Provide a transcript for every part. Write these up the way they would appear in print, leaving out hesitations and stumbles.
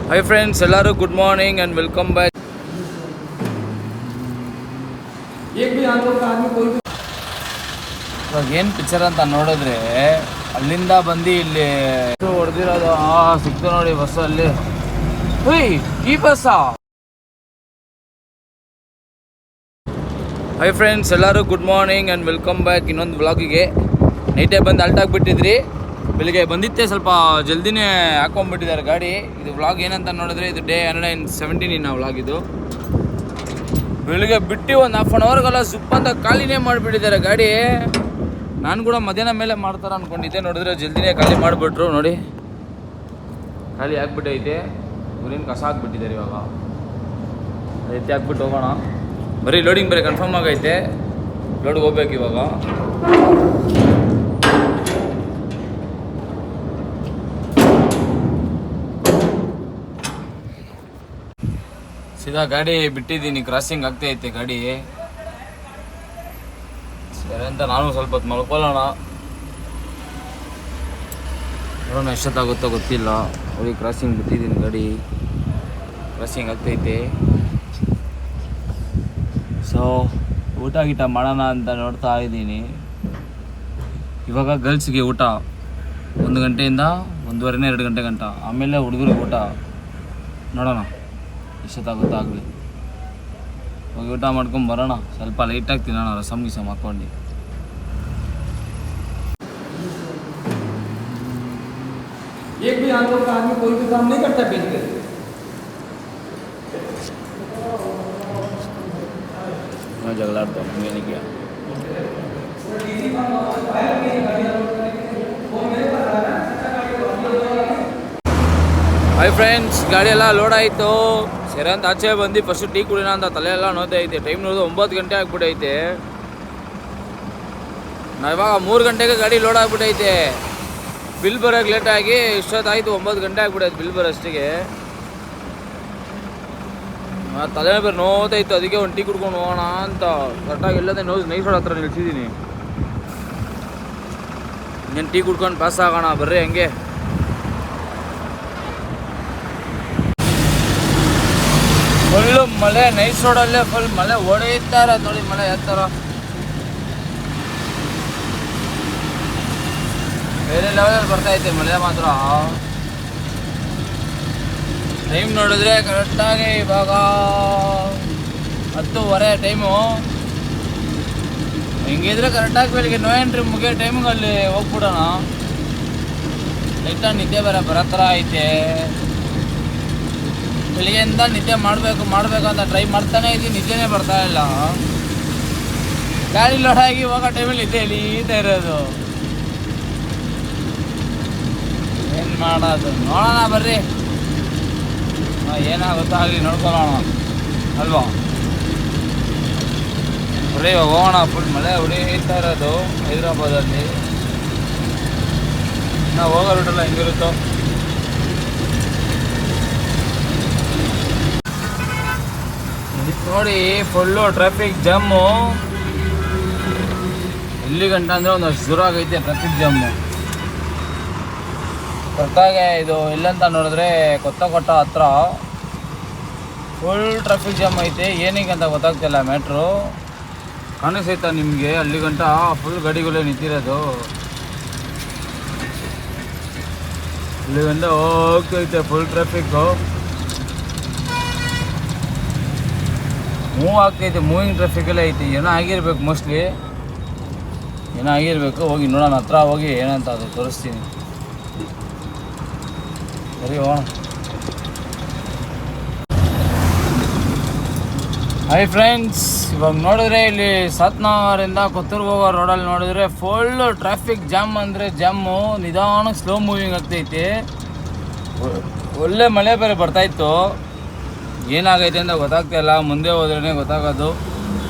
Hi friends, ಎಲ್ಲರೂ good morning and welcome back. ಇವಾಗ ಏನು ಪಿಕ್ಚರ್ ಅಂತ ನೋಡಿದ್ರೆ ಅಲ್ಲಿಂದ ಬಂದು ಇಲ್ಲಿ ಹೊಡೆದಿರೋದು ಸಿಕ್ತು ನೋಡಿ ಬಸ್ಸಲ್ಲಿ. ಈ ಬಸ್ಸಾ? ಹೈ ಫ್ರೆಂಡ್ಸ್, ಎಲ್ಲರೂ good morning and welcome back ಇನ್ನೊಂದು ವ್ಲಾಗಿಗೆ. ನೈಟೇ ಬಂದು ಅಲ್ಟ್ ಆಗಿಬಿಟ್ಟಿದ್ರಿ. ಬೆಳಿಗ್ಗೆ ಬಂದಿತ್ತೆ ಸ್ವಲ್ಪ ಜಲ್ದಿನೇ ಹಾಕೊಂಡ್ಬಿಟ್ಟಿದ್ದಾರೆ ಗಾಡಿ. ಇದು ವ್ಲಾಗ್ ಏನಂತ ನೋಡಿದ್ರೆ ಇದು ಡೇ 117 ವ್ಲಾಗ್. ಇದು ಬೆಳಿಗ್ಗೆ ಬಿಟ್ಟು ಒಂದು ಹಾಫ್ ಆನ್ ಅವರ್ಗೆಲ್ಲ ಸುಪ್ ಅಂತ ಖಾಲಿನೇ ಮಾಡಿಬಿಟ್ಟಿದ್ದಾರೆ ಗಾಡಿ. ನಾನು ಕೂಡ ಮಧ್ಯಾಹ್ನ ಮೇಲೆ ಮಾಡ್ತಾರೆ ಅಂದ್ಕೊಂಡಿದ್ದೆ, ನೋಡಿದ್ರೆ ಜಲ್ದಿನೇ ಖಾಲಿ ಮಾಡಿಬಿಟ್ರು. ನೋಡಿ ಖಾಲಿ ಹಾಕ್ಬಿಟ್ಟೈತೆ. ಊರಿನ ಕಸ ಹಾಕ್ಬಿಟ್ಟಿದ್ದಾರೆ. ಇವಾಗ ಎತ್ತಿ ಹಾಕ್ಬಿಟ್ಟು ಹೋಗೋಣ. ಬರೀ ಲೋಡಿಂಗ್ ಬರೀ ಕನ್ಫರ್ಮ್ ಆಗೈತೆ, ಲೋಡ್ಗೆ ಹೋಗ್ಬೇಕು ಇವಾಗ. ಸೀದಾ ಗಾಡಿ ಬಿಟ್ಟಿದ್ದೀನಿ, ಕ್ರಾಸಿಂಗ್ ಆಗ್ತೈತೆ ಗಾಡಿ. ಸರಿ ಅಂತ ನಾನು ಸ್ವಲ್ಪ ಹೊತ್ತು ಮಲ್ಕೊಳ್ಳೋಣ. ನೋಡೋಣ ಎಷ್ಟೊತ್ತಾಗುತ್ತೋ ಗೊತ್ತಿಲ್ಲ. ಅವ್ರಿಗೆ ಕ್ರಾಸಿಂಗ್ ಬಿಟ್ಟಿದ್ದೀನಿ, ಗಾಡಿ ಕ್ರಾಸಿಂಗ್ ಆಗ್ತೈತೆ. ಸೊ ಊಟ ಗೀಟ ಮಾಡೋಣ ಅಂತ ನೋಡ್ತಾ ಇದ್ದೀನಿ. ಇವಾಗ ಗರ್ಲ್ಸ್ಗೆ ಊಟ 1 ಗಂಟೆಯಿಂದ 1:30 2 ಗಂಟೆ ಗಂಟ. ಆಮೇಲೆ ಹುಡುಗರಿಗೆ ಊಟ. ನೋಡೋಣ ಎಷ್ಟೊತ್ತಾಗುತ್ತೋ ಆಗಲಿ. ಹೋಗಿ ಊಟ ಮಾಡ್ಕೊಂಡು ಬರೋಣ. ಸ್ವಲ್ಪ ಲೈಟಾಗಿ ತಿನ್ನೋಣ, ರಸಮ್ ಗಿಸಮ್ ಹಾಕ್ಕೊಂಡು. एक भी आंदोलन का आदमी कोई भी काम नहीं करता पेट के। मैं झगड़ता हूँ, मैंने किया. ಹಾಯ್ ಫ್ರೆಂಡ್ಸ್, ಗಾಡಿ ಎಲ್ಲ ಲೋಡ್ ಆಯಿತು. ಸರಿ ಅಂತ ಆಚೆ ಬಂದು ಫಸ್ಟು ಟೀ ಕುಡಿಯೋಣ ಅಂತ ತಲೆ ಎಲ್ಲ ನೋದೈತೆ. ಟೈಮ್ ನೋಡಿದ್ರೆ 9 ಗಂಟೆ ಆಗ್ಬಿಟ್ಟೈತೆ. ನಾವು ಇವಾಗ 3 ಗಂಟೆಗೆ ಗಾಡಿ ಲೋಡ್ ಆಗ್ಬಿಟ್ಟೈತೆ. ಬಿಲ್ ಬರೋಕ್ಕೆ ಲೇಟಾಗಿ ಇಷ್ಟೊತ್ತಾಯಿತು, 9 ಗಂಟೆ ಆಗ್ಬಿಟ್ಟೈತೆ ಬಿಲ್ ಬರೋಷ್ಟಿಗೆ. ತಲೆ ಬೇರೆ ನೋತಾಯಿತ್ತು, ಅದಕ್ಕೆ ಒಂದು ಟೀ ಕುಡ್ಕೊಂಡು ಹೋಗೋಣ ಅಂತ ಕರೆಕ್ಟಾಗಿ ಎಲ್ಲದೇ ನೈಸ್ ರೋಡ್ ಹತ್ರ ನಿಲ್ಸಿದ್ದೀನಿ. ಇನ್ನೇನು ಟೀ ಕುಡ್ಕೊಂಡು ಪಾಸ್ ಆಗೋಣ ಬರ್ರಿ ಹಂಗೆ. ಫುಲ್ಲು ಮಳೆ, ನೈಸ್ ರೋಡಲ್ಲೇ ಫುಲ್ ಮಳೆ ಹೊಡೆಯುತ್ತಾ ಇರೋದು ನೋಡಿ. ಮಳೆ ಯಾವ ಥರ ಬೇರೆ ಲೆವೆಲಲ್ಲಿ ಬರ್ತೈತೆ ಮಳೆ ಮಾತ್ರ. ಟೈಮ್ ನೋಡಿದ್ರೆ ಕರೆಕ್ಟಾಗಿ ಇವಾಗ 10:30 ಟೈಮು. ಹಿಂಗಿದ್ರೆ ಕರೆಕ್ಟಾಗಿ ಬೆಳಿಗ್ಗೆ 9 ಎಂಟ್ರಿ ಮುಗಿಯೋ ಟೈಮಿಗೆ ಅಲ್ಲಿ ಹೋಗ್ಬಿಡೋಣ. ಲೈಟಾಗಿ ನಿದ್ದೆ ಬರೋ ಥರ ಐತೆ. ಬೆಳಿಗ್ಗೆಯಿಂದ ನಿದ್ದೆ ಮಾಡಬೇಕಂತ ಟ್ರೈ ಮಾಡ್ತಾನೆ ಇದ್ದೀನಿ, ನಿದ್ದೆನೇ ಬರ್ತಾ ಇಲ್ಲ. ಗಾಡಿ ಲೋಡಾಗಿ ಹೋಗೋ ಟೈಮಲ್ಲಿ ನಿದ್ದೆ ಎಳೀತಾ ಇರೋದು. ಏನು ಮಾಡೋದು ನೋಡೋಣ ಬರ್ರಿ. ಏನಾಗುತ್ತೋ ಆಗಲಿ, ನೋಡ್ಕೊಳ್ಳೋಣ ಅಲ್ವಾ. ಬರ್ರಿ ಹೋಗೋಣ. ಫುಲ್ ಮಳೆ ಹೊಡಿತಾ ಇರೋದು ಹೈದ್ರಾಬಾದಲ್ಲಿ. ನಾವು ಹೋಗೋ ರೂಟೆಲ್ಲ ಹೆಂಗಿರುತ್ತೋ. ನೋಡಿ ಫುಲ್ಲು ಟ್ರಾಫಿಕ್ ಜಾಮು. ಎಲ್ಲಿ ಗಂಟ ಅಂದರೆ ಒಂದಷ್ಟು ದೂರ ಆಗೈತೆ ಟ್ರಾಫಿಕ್ ಜಾಮು. ಕರೆಕ್ಟಾಗೆ ಇದು ಎಲ್ಲಂತ ನೋಡಿದ್ರೆ ಕೊತ್ತ ಹತ್ರ ಫುಲ್ ಟ್ರಾಫಿಕ್ ಜಾಮ್ ಐತೆ. ಏನಕ್ಕೆ ಅಂತ ಗೊತ್ತಾಗ್ತಿಲ್ಲ. ಮ್ಯಾಟ್ರು ಕಾಣಿಸೈತಾ ನಿಮಗೆ? ಅಲ್ಲಿ ಗಂಟ ಫುಲ್ ಗಾಡಿಗಳೇ ನಿಂತಿರೋದು. ಅಲ್ಲಿ ಗಂಟ ಹೋಗ್ತೈತೆ ಫುಲ್ ಟ್ರಾಫಿಕ್ಕು. ಮೂವ್ ಆಗ್ತೈತೆ, ಮೂವಿಂಗ್ ಟ್ರಾಫಿಕಲ್ಲೇ ಐತಿ. ಏನೋ ಆಗಿರ್ಬೇಕು, ಮೋಸ್ಟ್ಲಿ ಏನೋ ಆಗಿರಬೇಕು. ಹೋಗಿ ನೋಡೋಣ, ಹತ್ರ ಹೋಗಿ ಏನಂತ ಅದು ತೋರಿಸ್ತೀನಿ. ಸರಿ ಹೋಗೋಣ. ಹಾಯ್ ಫ್ರೆಂಡ್ಸ್, ಇವಾಗ ನೋಡಿದ್ರೆ ಇಲ್ಲಿ ಸಾತ್ನಗರಿಂದ ಕೊತ್ತೂರ್ಗೆ ಹೋಗೋ ರೋಡಲ್ಲಿ ನೋಡಿದ್ರೆ ಫುಲ್ಲು ಟ್ರಾಫಿಕ್ ಜಾಮ್ ಅಂದರೆ ಜಾಮು. ನಿಧಾನಕ್ಕೆ ಸ್ಲೋ ಮೂವಿಂಗ್ ಆಗ್ತೈತಿ. ಒಳ್ಳೆ ಮಳೆ ಬೇರೆ ಬರ್ತಾಯಿತ್ತು. ಏನಾಗೈತೆ ಅಂತ ಗೊತ್ತಾಗ್ತಾಯಿಲ್ಲ, ಮುಂದೆ ಹೋದ್ರೇ ಗೊತ್ತಾಗೋದು.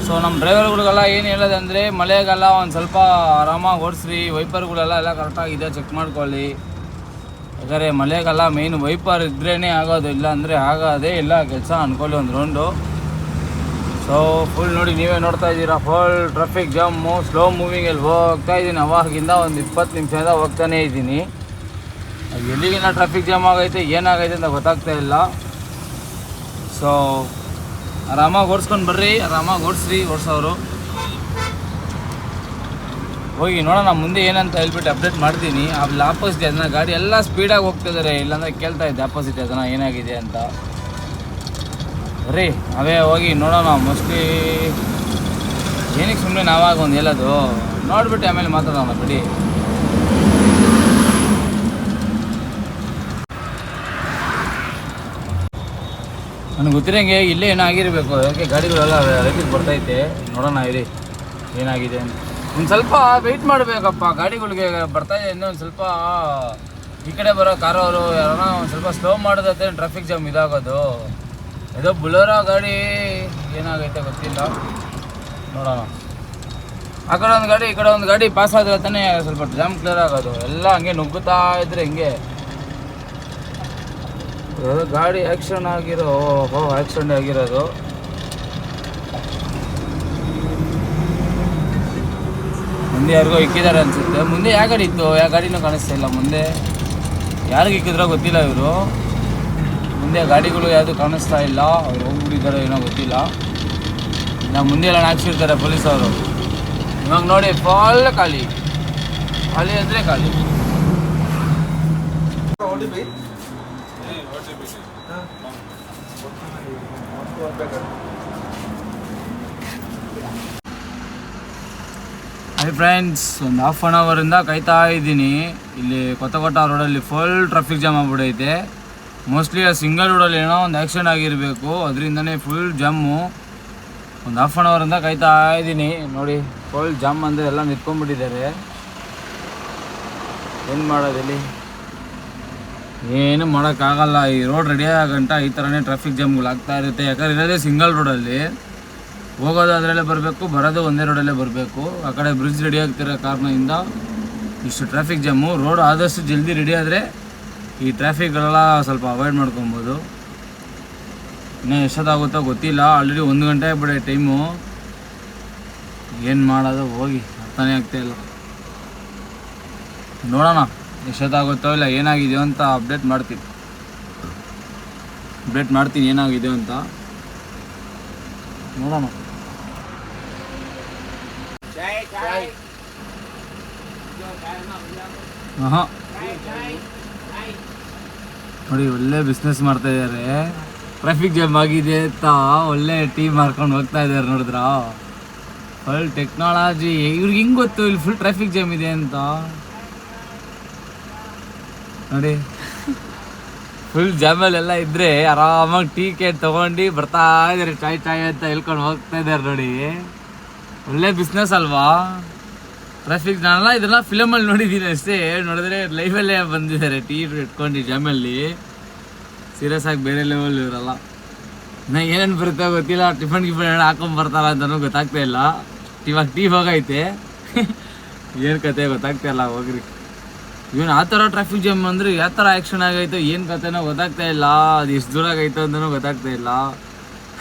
ಸೊ ನಮ್ಮ ಡ್ರೈವರ್ಗಳಿಗೆಲ್ಲ ಏನು ಹೇಳೋದಂದರೆ ಮಳೆಗೆಲ್ಲ ಒಂದು ಸ್ವಲ್ಪ ಆರಾಮಾಗಿ ಓಡಿಸ್ರಿ. ವೈಪರ್ಗಳೆಲ್ಲ ಕರೆಕ್ಟಾಗಿದೆ, ಚೆಕ್ ಮಾಡ್ಕೊಳ್ಳಿ. ಯಾಕಂದರೆ ಮಳೆಗೆಲ್ಲ ಮೇಯ್ನ್ ವೈಪರ್ ಇದ್ರೇ ಆಗೋದು, ಇಲ್ಲ ಅಂದರೆ ಆಗೋದೇ ಇಲ್ಲ ಕೆಲಸ ಅಂದ್ಕೊಳ್ಳಿ ಒಂದು ರೌಂಡು. ಸೊ ಫುಲ್ ನೋಡಿ, ನೀವೇ ನೋಡ್ತಾ ಇದ್ದೀರಾ ಫುಲ್ ಟ್ರಾಫಿಕ್ ಜಾಮು. ಸ್ಲೋ ಮೂವಿಂಗಲ್ಲಿ ಹೋಗ್ತಾ ಇದ್ದೀನಿ. ಅವಾಗಿಂದ ಒಂದು 20 ನಿಮಿಷದಿಂದ ಹೋಗ್ತಾನೇ ಇದ್ದೀನಿ. ಎಲ್ಲಿಗಿನ ಟ್ರಾಫಿಕ್ ಜಾಮ್ ಆಗೈತೆ ಏನಾಗೈತೆ ಅಂತ ಗೊತ್ತಾಗ್ತಾ ಇಲ್ಲ. ಸೊ ಆರಾಮಾಗಿ ಓಡಿಸ್ಕೊಂಡು ಬರ್ರಿ, ಆರಾಮಾಗಿ ಓಡಿಸೋರು ಹೋಗಿ ನೋಡೋಣ ಮುಂದೆ ಏನಂತ ಹೇಳ್ಬಿಟ್ಟು ಅಪ್ಡೇಟ್ ಮಾಡ್ತೀನಿ. ಅಲ್ಲಿ ಆಪೋಸಿಟ್ ಅದನ್ನ ಗಾಡಿ ಎಲ್ಲ ಸ್ಪೀಡಾಗಿ ಹೋಗ್ತಿದ್ದಾರೆ, ಇಲ್ಲಾಂದರೆ ಕೇಳ್ತಾ ಇದ್ದೆ ಆಪೋಸಿಟ್ ಅದನ್ನ ಏನಾಗಿದೆ ಅಂತ. ಬರ್ರಿ ಅವೇ ಹೋಗಿ ನೋಡೋಣ. ಮೋಸ್ಟ್ಲಿ ಏನಕ್ಕೆ ಸುಮ್ಮನೆ ನಾವಾಗ ಒಂದು ಹೇಳೋದು, ನೋಡ್ಬಿಟ್ಟು ಆಮೇಲೆ ಮಾತಾಡೋಣ ಬಿಡಿ. ನನಗೆ ಗೊತ್ತಿರೋಂಗೆ ಇಲ್ಲೇ ಏನಾಗಿರಬೇಕು, ಅದಕ್ಕೆ ಗಾಡಿಗಳೆಲ್ಲ ರೈಟಿಗೆ ಬರ್ತೈತೆ. ನೋಡೋಣ ಇರಿ ಏನಾಗಿದೆ ಅಂತ. ಒಂದು ಸ್ವಲ್ಪ ವೆಯ್ಟ್ ಮಾಡಬೇಕಪ್ಪ, ಗಾಡಿಗಳಿಗೆ ಬರ್ತಾಯಿದೆ ಇನ್ನೊಂದು ಸ್ವಲ್ಪ. ಈ ಕಡೆ ಬರೋ ಕಾರವರು ಯಾರನ್ನ ಒಂದು ಸ್ವಲ್ಪ ಸ್ಲೋ ಮಾಡೋದತ್ತೆ ಟ್ರಾಫಿಕ್ ಜಾಮ್ ಇದಾಗೋದು. ಏನೋ ಬುಲೋರೋ ಗಾಡಿ ಏನಾಗೈತೆ ಗೊತ್ತಿಲ್ಲ, ನೋಡೋಣ. ಆ ಕಡೆ ಒಂದು ಗಾಡಿ ಈ ಕಡೆ ಒಂದು ಗಾಡಿ ಪಾಸ್ ಆದರೆ ತಾನೇ ಸ್ವಲ್ಪ ಜಾಮ್ ಕ್ಲಿಯರ್ ಆಗೋದು. ಎಲ್ಲ ಹಂಗೆ ನುಗ್ಗುತ್ತಾ ಇದ್ರೆ ಹಿಂಗೆ ಗಾಡಿ ಆ್ಯಕ್ಸಿಡೆಂಟ್ ಆಗಿರೋದು. ಮುಂದೆ ಯಾರಿಗೋ ಇಕ್ಕಿದ್ದಾರೆ ಅನಿಸುತ್ತೆ. ಮುಂದೆ ಯಾವ ಗಾಡಿ ಇತ್ತು, ಯಾವ ಗಾಡಿನೂ ಕಾಣಿಸ್ತಾ ಇಲ್ಲ. ಮುಂದೆ ಯಾರಿಗೆ ಇಕ್ಕಿದ್ರೋ ಗೊತ್ತಿಲ್ಲ ಇವರು. ಮುಂದೆ ಗಾಡಿಗಳು ಯಾವುದು ಕಾಣಿಸ್ತಾ ಇಲ್ಲ, ಅವ್ರು ಹೋಗ್ಬಿಟ್ಟಿದ್ದಾರೋ ಏನೋ ಗೊತ್ತಿಲ್ಲ. ನಾವು ಮುಂದೆ ಎಲ್ಲ ಹಾಕ್ಸಿರ್ತಾರೆ ಪೊಲೀಸವರು. ಇವಾಗ ನೋಡಿ ಫುಲ್ ಖಾಲಿ ಅಂದರೆ ಖಾಲಿ. ಹಾಯ್ ಫ್ರೆಂಡ್ಸ್, ಒಂದು ಹಾಫ್ ಆನ್ ಅವರಿಂದ ಕಾಯ್ತಾ ಇದ್ದೀನಿ. ಇಲ್ಲಿ ಕೊತ್ತಕೋಟ ರೋಡಲ್ಲಿ ಫುಲ್ ಟ್ರಾಫಿಕ್ ಜಾಮ್ ಆಗ್ಬಿಟ್ಟೈತೆ. ಮೋಸ್ಟ್ಲಿ ಆ ಸಿಂಗಲ್ ರೋಡಲ್ಲಿ ಏನೋ ಒಂದು ಆ್ಯಕ್ಸಿಡೆಂಟ್ ಆಗಿರಬೇಕು, ಅದರಿಂದನೇ ಫುಲ್ ಜಾಮು. ಒಂದು ಹಾಫ್ ಆನ್ ಅವರಿಂದ ಕಾಯ್ತಾ ಇದ್ದೀನಿ. ನೋಡಿ ಫುಲ್ ಜಾಮ್ ಅಂದರೆ ಎಲ್ಲ ನಿಂತ್ಕೊಂಡ್ಬಿಟ್ಟಿದ್ದಾರೆ. ಏನು ಮಾಡೋದಿಲ್ಲಿ, ಏನು ಮಾಡೋಕ್ಕಾಗಲ್ಲ. ಈ ರೋಡ್ ರೆಡಿ ಆಗಂಟ ಈ ಥರನೇ ಟ್ರಾಫಿಕ್ ಜಾಮ್ಗಳು ಆಗ್ತಾ ಇರುತ್ತೆ. ಯಾಕಂದ್ರೆ ಇರೋದೇ ಸಿಂಗಲ್ ರೋಡಲ್ಲಿ, ಹೋಗೋದು ಅದರಲ್ಲೇ ಬರಬೇಕು, ಬರೋದು ಒಂದೇ ರೋಡಲ್ಲೇ ಬರಬೇಕು. ಆ ಕಡೆ ಬ್ರಿಡ್ಜ್ ರೆಡಿ ಆಗ್ತಿರೋ ಕಾರಣದಿಂದ ಇಷ್ಟು ಟ್ರಾಫಿಕ್ ಜಾಮು. ರೋಡ್ ಆದಷ್ಟು ಜಲ್ದಿ ರೆಡಿ ಆದರೆ ಈ ಟ್ರಾಫಿಕ್ಗಳೆಲ್ಲ ಸ್ವಲ್ಪ ಅವಾಯ್ಡ್ ಮಾಡ್ಕೊಬೋದು. ಇನ್ನೂ ಎಷ್ಟೊತ್ತಾಗುತ್ತೋ ಗೊತ್ತಿಲ್ಲ. ಆಲ್ರೆಡಿ 1 ಗಂಟೆ ಆಗ್ಬಿಡೆ ಟೈಮು. ಏನು ಮಾಡೋದು ಹೋಗಿ ಅರ್ಥನೇ ಆಗ್ತಾಯಿಲ್ಲ. ನೋಡೋಣ ಎಷ್ಟೊತ್ತಾಗುತ್ತೋ ಇಲ್ಲ ಏನಾಗಿದೆಯೋ ಅಂತ ಅಪ್ಡೇಟ್ ಮಾಡ್ತೀನಿ ಏನಾಗಿದೆಯೋ ಅಂತ ನೋಡೋಣ. ಹಾಂ ನೋಡಿ ಒಳ್ಳೆ ಬಿಸ್ನೆಸ್ ಮಾಡ್ತಾ ಇದ್ದಾರೆ. ಟ್ರಾಫಿಕ್ ಜಾಮ್ ಆಗಿದೆ ಅಂತ ಒಳ್ಳೆ ಟೀ ಮಾರ್ಕೊಂಡು ಹೋಗ್ತಾ ಇದ್ದಾರೆ. ನೋಡಿದ್ರ ಫುಲ್ ಟೆಕ್ನಾಲಜಿ. ಇವ್ರಿಗೆ ಹಿಂಗೆ ಗೊತ್ತು ಇಲ್ಲಿ ಫುಲ್ ಟ್ರಾಫಿಕ್ ಜಾಮ್ ಇದೆ ಅಂತ. ನೋಡಿ ಫುಲ್ ಜಾಮಲ್ಲೆಲ್ಲ ಇದ್ದರೆ ಆರಾಮಾಗಿ ಟೀ ಕೇಟ್ ತೊಗೊಂಡು ಬರ್ತಾ ಇದ್ದಾರೆ. ಚಾಯ್ ಅಂತ ಹೇಳ್ಕೊಂಡು ಹೋಗ್ತಾ ಇದ್ದಾರೆ. ನೋಡಿ ಒಳ್ಳೆ ಬಿಸ್ನೆಸ್ ಅಲ್ವಾ ಟ್ರಾಫಿಕ್. ನಾನೆಲ್ಲ ಇದೆಲ್ಲ ಫಿಲಮಲ್ಲಿ ನೋಡಿದ್ದೀನಿ ಅಷ್ಟೇ, ನೋಡಿದ್ರೆ ಲೈಫಲ್ಲೇ ಬಂದಿದ್ದಾರೆ ಟೀ ಇಟ್ಕೊಂಡು ಜಾಮಲ್ಲಿ. ಸೀರಿಯಸ್ ಆಗಿ ಬೇರೆ ಲೆವೆಲ್ ಇರಲ್ಲ. ನಾ ಏನೇನು ಬರುತ್ತೆ ಗೊತ್ತಿಲ್ಲ, ಟಿಫನ್ ಹಾಕೊಂಬರ್ತಾರ ಅಂತಲೂ ಗೊತ್ತಾಗ್ತಾ ಇಲ್ಲ. ಇವಾಗ ಟೀ ಹೋಗೈತೆ ಏನು ಕತೆ ಗೊತ್ತಾಗ್ತಾ ಇಲ್ಲ. ಹೋಗ್ರಿ ಇವನು ಆ ಥರ ಟ್ರಾಫಿಕ್ ಜಾಮ್ ಅಂದರೆ ಯಾವ ಥರ ಆ್ಯಕ್ಷನ್ ಆಗೈತೋ ಏನು ಕತೆನೋ ಗೊತ್ತಾಗ್ತಾ ಇಲ್ಲ. ಅದು ಎಷ್ಟು ದೂರ ಆಗೈತೋ ಅಂತಲೂ ಗೊತ್ತಾಗ್ತಾ ಇಲ್ಲ.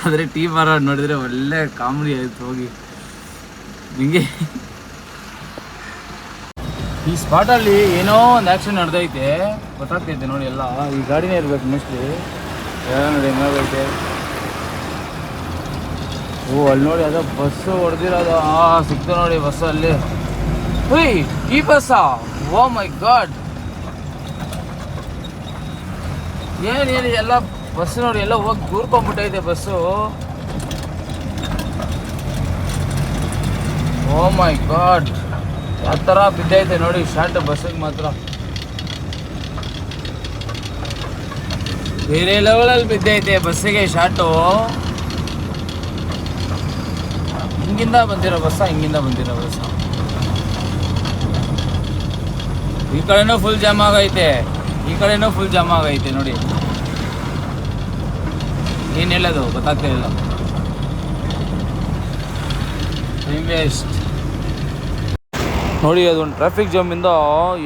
ಆದರೆ ಟೀ ಮಾರೋದು ನೋಡಿದರೆ ಒಳ್ಳೆ ಕಾಮಿಡಿ ಆಯಿತು. ಹೋಗಿ ಹಿಂಗೆ ಈ ಸ್ಪಾಟಲ್ಲಿ ಏನೋ ಒಂದು ಆ್ಯಕ್ಷನ್ ನಡೆದೈತೆ ಗೊತ್ತಾಗ್ತೈತೆ ನೋಡಿ. ಎಲ್ಲ ಈ ಗಾಡಿನೇ ಇರ್ಬೇಕು ಮೋಸ್ಟ್ಲಿ. ನೋಡಿ ಹೆಂಗಾಗೈತೆ. ಓ ಅಲ್ಲಿ ನೋಡಿ ಅದೋ ಬಸ್ಸು ಹೊಡೆದಿರೋದು. ಸಿಕ್ತು ನೋಡಿ ಬಸ್ಸು ಅಲ್ಲಿ. ಹುಯ್ ಈ ಬಸ್ಸಾ? ಓ ಮೈ ಗಾಡ್, ಏನು ಎಲ್ಲ ಬಸ್ಸು ನೋಡಿ ಎಲ್ಲ ಹೋಗಿ ದೂರ್ಕೊಂಡ್ಬಿಟ್ಟೈತೆ ಬಸ್ಸು. ಓ ಮೈ ಗಾಡ್, ಯಾವ ಥರ ಬಿದ್ದೈತೆ ನೋಡಿ ಶಾರ್ಟ್ ಬಸ್ಸಿಗೆ ಮಾತ್ರ. ಬೇರೆ ಲೆವೆಲಲ್ಲಿ ಬಿದ್ದೈತೆ ಬಸ್ಸಿಗೆ ಶಾರ್ಟು. ಹಿಂಗಿಂದ ಬಂದಿರೋ ಬಸ್ಸ ಈ ಕಡೆನೂ ಫುಲ್ ಜಾಮ್ ಆಗೈತೆ ನೋಡಿ. ಏನು ಹೇಳೋದು ಗೊತ್ತಾಗ್ತಾ ಇಲ್ಲ. ಟೈಮ್ ವೇಸ್ಟ್ ನೋಡಿ. ಅದೊಂದು ಟ್ರಾಫಿಕ್ ಜಾಮಿಂದ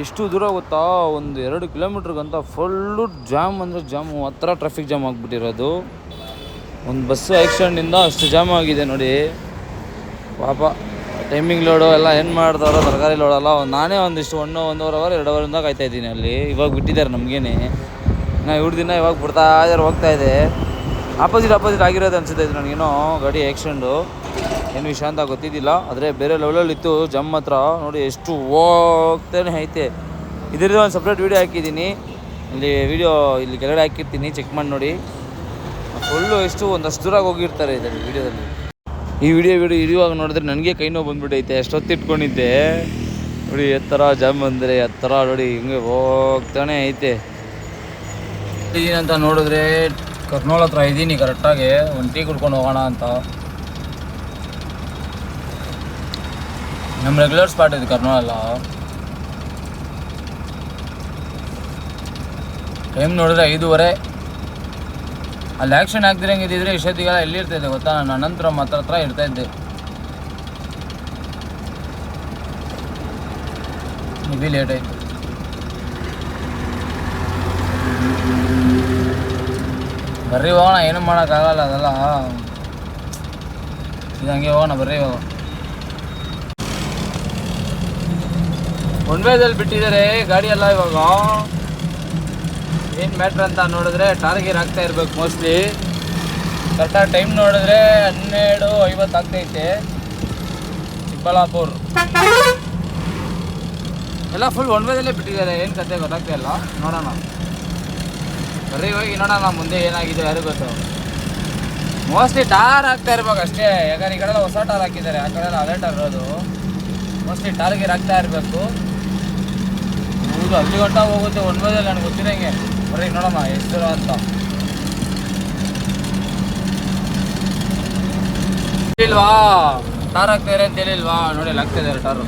ಎಷ್ಟು ದೂರ ಗೊತ್ತಾ, 1-2 ಕಿಲೋಮೀಟ್ರಿಗಂತ ಫುಲ್ಲು ಜಾಮ್ ಅಂದರೆ ಜಾಮು. ಆ ಥರ ಟ್ರಾಫಿಕ್ ಜಾಮ್ ಆಗಿಬಿಟ್ಟಿರೋದು. ಒಂದು ಬಸ್ಸು ಆ್ಯಕ್ಸಿಡೆಂಟಿಂದ ಅಷ್ಟು ಜಾಮ್ ಆಗಿದೆ ನೋಡಿ. ಪಾಪ ಟೈಮಿಂಗ್ ಲೋಡು ಎಲ್ಲ ಏನು ಮಾಡ್ತಾರೋ ತರಕಾರಿ ಲೋಡೆಲ್ಲ ನಾನೇ ಒಂದಿಷ್ಟು 1-1.5 ಅವರ್ 2 ಅವರಿಂದ ಕಾಯ್ತಾಯಿದ್ದೀನಿ ಅಲ್ಲಿ. ಇವಾಗ ಬಿಟ್ಟಿದ್ದಾರೆ ನಮಗೇನೆ. ನಾ ದಿನ ಇವಾಗ ಬಿಡ್ತಾ ಇದ್ದಾರೆ, ಹೋಗ್ತಾ ಇದೆ. ಆಪೋಸಿಟ್ ಆಗಿರೋದು ಅನಿಸುತ್ತೆ ಇದು ನನಗೇನೋ ಗಾಡಿ ಆ್ಯಕ್ಸಿಡೆಂಟು. ಏನು ವಿಷಯ ಅಂತ ಗೊತ್ತಿದ್ದಿಲ್ಲ, ಆದರೆ ಬೇರೆ ಲೆವೆಲಲ್ಲಿತ್ತು. ಜಮ್ ಹತ್ರ ನೋಡಿ ಎಷ್ಟು ಹೋಗ್ತಾನೆ ಐತೆ. ಇದರಿಂದ ಒಂದು ಸಪ್ರೇಟ್ ವೀಡಿಯೋ ಹಾಕಿದ್ದೀನಿ, ಇಲ್ಲಿ ಕೆಳಗಡೆ ಹಾಕಿರ್ತೀನಿ, ಚೆಕ್ ಮಾಡಿ ನೋಡಿ. ಫುಲ್ಲು ಎಷ್ಟು ಒಂದಷ್ಟು ದೂರಾಗಿ ಹೋಗಿರ್ತಾರೆ ಇದರಲ್ಲಿ ವೀಡಿಯೋದಲ್ಲಿ. ಈ ವಿಡಿಯೋ ಇರುವಾಗ ನೋಡಿದ್ರೆ ನನಗೆ ಕೈ ನೋವು ಬಂದುಬಿಟ್ಟೈತೆ. ಎಷ್ಟೊತ್ತು ಇಟ್ಕೊಂಡಿದ್ದೆ ನೋಡಿ. ಎತ್ತರ ಜಾಮ್ ಅಂದರೆ ಎತ್ತರ ನೋಡಿ ಹಿಂಗೆ ಹೋಗ್ತಾನೆ ಐತೆ. ಏನಂತ ನೋಡಿದ್ರೆ ಕರ್ನೂಲ್ ಹತ್ರ ಇದ್ದೀನಿ ಕರೆಕ್ಟಾಗಿ. ಒಂದು ಟೀ ಕುಡ್ಕೊಂಡು ಹೋಗೋಣ ಅಂತ. ನಮ್ಮ ರೆಗ್ಯುಲರ್ ಸ್ಪಾಟ್ ಇದು ಕರ್ನೂಲಲ್ಲ. ಟೈಮ್ ನೋಡಿದ್ರೆ 5:30. ಅಲ್ಲಿ ಆ್ಯಕ್ಷನ್ ಆಗ್ದಿರಂಗೆ ಇದ್ದಿದ್ರೆ ಇಷ್ಟೊತ್ತಿಗೆಲ್ಲ ಎಲ್ಲಿರ್ತಾಯಿದ್ದೆ ಗೊತ್ತಾ? ನಾನು ಅನಂತರ ಹತ್ರ ಇರ್ತಾಯಿದ್ದೆ. ಇದು ಲೇಟ್ ಆಯಿತು. ಬರ್ರಿ ಹೋಗೋಣ, ಏನೂ ಮಾಡೋಕ್ಕಾಗಲ್ಲ, ಅದೆಲ್ಲ ಇದು ಹಂಗೆ ಹೋಗೋಣ. ಬರ್ರಿ ಇವಾಗ ಒನ್ ವೇದಲ್ಲಿ ಬಿಟ್ಟಿದ್ದಾರೆ ಗಾಡಿ ಎಲ್ಲ. ಇವಾಗ ಏನು ಮ್ಯಾಟ್ರ್ ಅಂತ ನೋಡಿದ್ರೆ ಟಾರ್ಗೇಟ್ ಆಗ್ತಾ ಇರ್ಬೇಕು ಮೋಸ್ಟ್ಲಿ. ಕರೆಕ್ಟಾಗಿ ಟೈಮ್ ನೋಡಿದ್ರೆ 12:50 ಆಗ್ತೈತೆ. ಚಿಕ್ಕಬಳ್ಳಾಪುರ ಎಲ್ಲ ಫುಲ್ ಒನ್ ವೇದಲ್ಲೇ ಬಿಟ್ಟಿದ್ದಾರೆ. ಏನು ಕತೆ ಗೊತ್ತಾಗ್ತಾ ಇಲ್ಲ, ನೋಡೋಣ ಬರ್ರಿ ಹೋಗಿ ನೋಡೋಣ ಮುಂದೆ ಏನಾಗಿದೆ ಯಾರು ಗೊತ್ತು. ಮೋಸ್ಟ್ಲಿ ಟಾರ್ ಆಗ್ತಾ ಇರ್ಬೇಕು ಅಷ್ಟೇ, ಯಾಕಂದ್ರೆ ಈ ಕಡೆಲ್ಲ ಹೊಸ ಟಾರ್ ಹಾಕಿದ್ದಾರೆ, ಆ ಕಡೆ ಎಲ್ಲ ಹಳೆ ಟಾರ್ ಇರೋದು. ಮೋಸ್ಟ್ಲಿ ಟಾರ್ಗೇಟ್ ಆಗ್ತಾ ಇರಬೇಕು. ಹೌದು, ಅಲ್ಲಿ ಗಂಟ ಹೋಗುತ್ತೆ ಒನ್ ವೇದಲ್ಲಿ, ನನಗೆ ಗೊತ್ತಿರಂಗೆ. ಬರ್ರಿ ನೋಡೋಣ ಎಷ್ಟು ದೂರ ಅಂತ. ಇಲ್ವಾ ಟಾರ್ ಹಾಕ್ತಾರೆ ಅಂತ ಹೇಳಿಲ್ವಾ? ನೋಡಿ ಅಲ್ಲಿ ಆಗ್ತಾ ಇದ್ದಾರೆ ಟಾರು.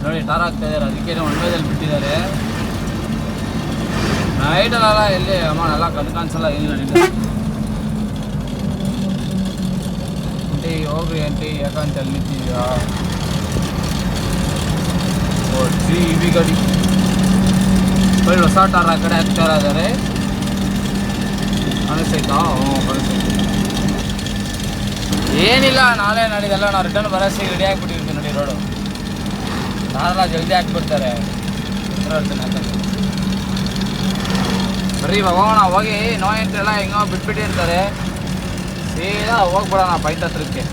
ನೋಡಿ ಟಾರ್ ಹಾಕ್ತಾ ಇದ್ದಾರೆ, ಅದಕ್ಕೆ ಒನ್ ವೇದಲ್ಲಿ ಬಿಟ್ಟಿದ್ದಾರೆ. ನೈಟಲ್ಲ ಎಲ್ಲಿ ಅಮ್ಮ ಎಲ್ಲ ಕನ್ಸಲ್ಲ. ಏನಿಲ್ಲ ಆಂಟಿ ಹೋಗ್ರಿ ಆಂಟಿ, ಯಾಕಂತ ಅಲ್ಲಿ ನಿಂತಿದ್ಯಾ? ಇವಿ ಗಾಡಿ ಒಳ್ಳೆ ಹೊಸ ಟಾರ್ ಆ ಕಡೆ ಹಾಕ್ತಾ ಇದ್ದಾರೆ ಅನಿಸ್ತೈತಾ? ಕಳಿಸ್ತೈತೆ. ಏನಿಲ್ಲ, ನಾಳೆ ನಾಡಿದೆಲ್ಲ ನಾವು ರಿಟರ್ನ್ ಬರೋಸಿಗೆ ರೆಡಿ ಆಗಿಬಿಟ್ಟಿರ್ತೀವಿ ನೋಡಿ. ರೋಡು ಟಾರೆಲ್ಲ ಜಲ್ದಿ ಹಾಕ್ಬಿಡ್ತಾರೆ. ಬರೀ ಇವಾಗ ಹೋಗೋಣ. ಹೋಗಿ ನೋ ಎಂಟ್ರಿ ಎಲ್ಲ ಹೆಂಗೋ ಬಿಟ್ಬಿಟ್ಟಿರ್ತಾರೆ. ಸೀದಾ ಹೋಗ್ಬಿಡೋಣ ಪೈಂಟ್ ಹತ್ರಕ್ಕೆ.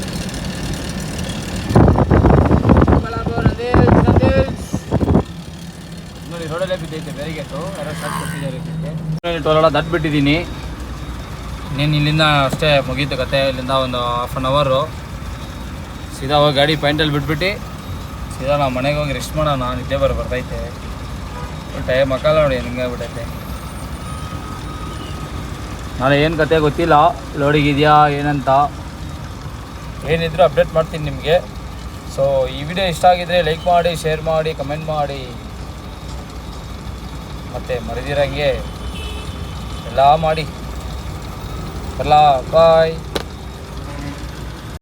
ನೋಡಿ ರೋಡಲ್ಲೇ ಬಿದ್ದೈತೆ ಬ್ಯಾರಿಗೇಟು. ಯಾರೋ ಶಾರ್ಟ್ ಕೊಟ್ಟಿದ್ದಾರೆ. ಟೋಲೆಲ್ಲ ದಟ್ಬಿಟ್ಟಿದ್ದೀನಿ. ಇನ್ನೇನು ಇಲ್ಲಿಂದ ಅಷ್ಟೇ ಮುಗೀತು ಕತೆ. ಇಲ್ಲಿಂದ ಒಂದು ಹಾಫ್ ಆನ್ ಅವರು ಸೀದಾ ಹೋಗಿ ಗಾಡಿ ಪಾಯಿಂಟಲ್ಲಿ ಬಿಟ್ಬಿಟ್ಟು ಸೀದಾ ನಾವು ಮನೆಗೆ ಹೋಗಿ ರೆಸ್ಟ್ ಮಾಡೋಣ. ನಿದ್ದೆ ಬರ್ತೈತೆ. ಟೈಮ್ ಮಕ್ಕಳ ನೋಡಿ ಹಿಂಗಾಗ್ಬಿಟ್ಟೈತೆ. ನಾಳೆ ಏನು ಕತೆ ಗೊತ್ತಿಲ್ಲ, ಲೋಡಿಗಿದೆಯಾ ಏನಂತ. ಏನಿದ್ರು ಅಪ್ಡೇಟ್ ಮಾಡ್ತೀನಿ ನಿಮಗೆ. ಸೊ ಈ ವಿಡಿಯೋ ಇಷ್ಟ ಆಗಿದ್ರೆ ಲೈಕ್ ಮಾಡಿ, ಶೇರ್ ಮಾಡಿ, ಕಮೆಂಟ್ ಮಾಡಿ, ಮತ್ತು ಮರೆದಿರಂಗೆ ಎಲ್ಲ ಮಾಡಿ. ಎಲ್ಲ ಬಾಯ್.